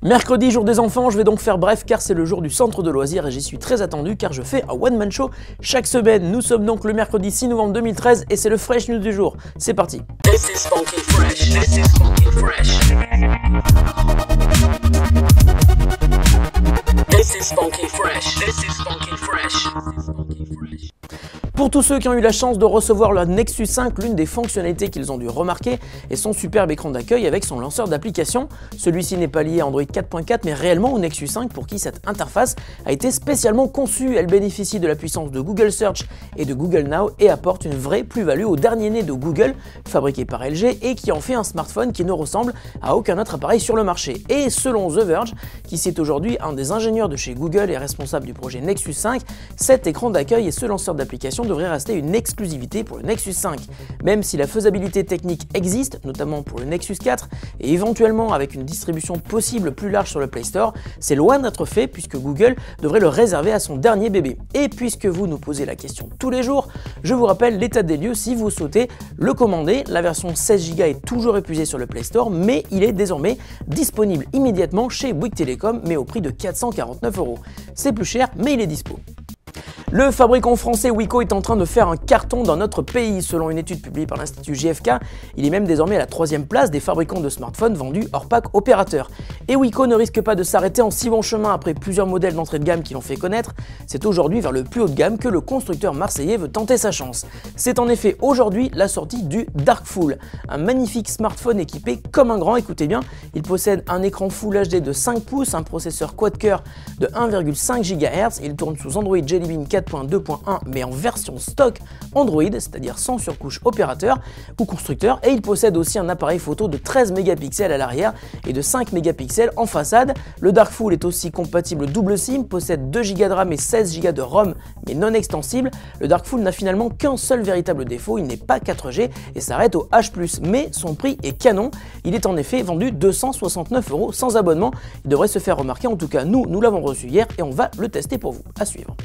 Mercredi, jour des enfants, je vais donc faire bref car c'est le jour du centre de loisirs et j'y suis très attendu car je fais un one-man show chaque semaine. Nous sommes donc le mercredi 6 novembre 2013 et c'est le Fresh News du jour. C'est parti. This is funky fresh. This is funky fresh. This is funky fresh. This is funky fresh. Pour tous ceux qui ont eu la chance de recevoir leur Nexus 5, l'une des fonctionnalités qu'ils ont dû remarquer est son superbe écran d'accueil avec son lanceur d'applications. Celui-ci n'est pas lié à Android 4.4 mais réellement au Nexus 5 pour qui cette interface a été spécialement conçue. Elle bénéficie de la puissance de Google Search et de Google Now et apporte une vraie plus-value au dernier né de Google, fabriqué par LG et qui en fait un smartphone qui ne ressemble à aucun autre appareil sur le marché. Et selon The Verge, qui cite aujourd'hui un des ingénieurs de chez Google et responsable du projet Nexus 5, cet écran d'accueil et ce lanceur d'applications devrait rester une exclusivité pour le Nexus 5. Même si la faisabilité technique existe, notamment pour le Nexus 4, et éventuellement avec une distribution possible plus large sur le Play Store, c'est loin d'être fait puisque Google devrait le réserver à son dernier bébé. Et puisque vous nous posez la question tous les jours, je vous rappelle l'état des lieux si vous souhaitez le commander. La version 16 Go est toujours épuisée sur le Play Store, mais il est désormais disponible immédiatement chez Bouygues Telecom, mais au prix de 449 €. C'est plus cher, mais il est dispo. Le fabricant français Wiko est en train de faire un carton dans notre pays. Selon une étude publiée par l'Institut JFK, il est même désormais à la 3e place des fabricants de smartphones vendus hors pack opérateur. Et Wiko ne risque pas de s'arrêter en si bon chemin après plusieurs modèles d'entrée de gamme qui l'ont fait connaître. C'est aujourd'hui vers le plus haut de gamme que le constructeur marseillais veut tenter sa chance. C'est en effet aujourd'hui la sortie du Darkful, un magnifique smartphone équipé comme un grand, écoutez bien, il possède un écran Full HD de 5 pouces, un processeur quad-core de 1,5 GHz, il tourne sous Android Jelly Bean 4.2.1 mais en version stock Android, c'est-à-dire sans surcouche opérateur ou constructeur, et il possède aussi un appareil photo de 13 mégapixels à l'arrière et de 5 mégapixels en façade. Le Darkful est aussi compatible double SIM, possède 2 Go de RAM et 16 Go de ROM mais non extensible. Le Darkful n'a finalement qu'un seul véritable défaut, il n'est pas 4G et s'arrête au H+, mais son prix est canon. Il est en effet vendu 269 € sans abonnement. Il devrait se faire remarquer, en tout cas nous l'avons reçu hier et on va le tester pour vous, à suivre.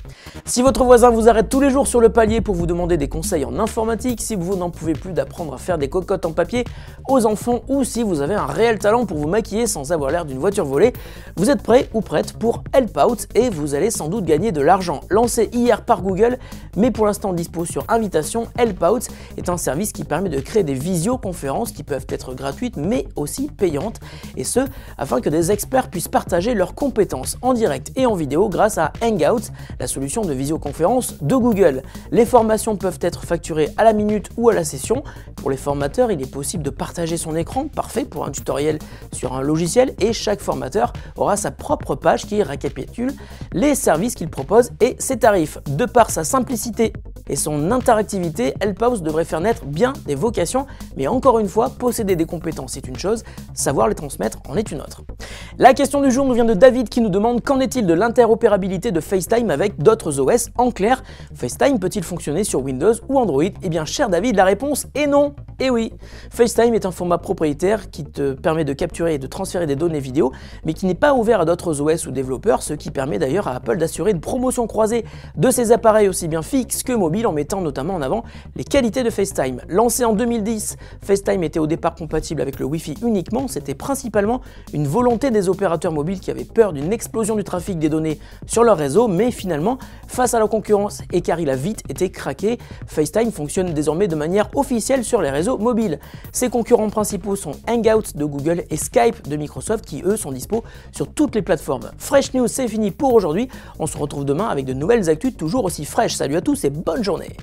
Si votre voisin vous arrête tous les jours sur le palier pour vous demander des conseils en informatique, si vous n'en pouvez plus d'apprendre à faire des cocottes en papier aux enfants ou si vous avez un réel talent pour vous maquiller sans avoir l'air d'une voiture volée, vous êtes prêt ou prête pour Help Out et vous allez sans doute gagner de l'argent. Lancé hier par Google, mais pour l'instant dispo sur invitation, Help Out est un service qui permet de créer des visioconférences qui peuvent être gratuites mais aussi payantes, et ce afin que des experts puissent partager leurs compétences en direct et en vidéo grâce à Hangouts, la solution de visioconférence de Google. Les formations peuvent être facturées à la minute ou à la session. Pour les formateurs, il est possible de partager son écran, parfait pour un tutoriel sur un logiciel, et chaque formateur aura sa propre page qui récapitule les services qu'il propose et ses tarifs. De par sa simplicité et son interactivité, Helphouse devrait faire naître bien des vocations, mais encore une fois, posséder des compétences est une chose, savoir les transmettre en est une autre. La question du jour nous vient de David qui nous demande qu'en est-il de l'interopérabilité de FaceTime avec d'autres OS. En clair, FaceTime peut-il fonctionner sur Windows ou Android? Eh bien, cher David, la réponse est non. Et oui, FaceTime est un format propriétaire qui te permet de capturer et de transférer des données vidéo, mais qui n'est pas ouvert à d'autres OS ou développeurs, ce qui permet d'ailleurs à Apple d'assurer une promotion croisée de ses appareils aussi bien fixes que mobiles en mettant notamment en avant les qualités de FaceTime. Lancé en 2010, FaceTime était au départ compatible avec le Wi-Fi uniquement, c'était principalement une volonté des opérateurs mobiles qui avaient peur d'une explosion du trafic des données sur leur réseau, mais finalement, face à la concurrence et car il a vite été craqué, FaceTime fonctionne désormais de manière officielle sur les réseaux mobiles. Ses concurrents principaux sont Hangouts de Google et Skype de Microsoft qui eux sont dispo sur toutes les plateformes. Fresh News, c'est fini pour aujourd'hui, on se retrouve demain avec de nouvelles actus toujours aussi fraîches. Salut à tous et bonne journée.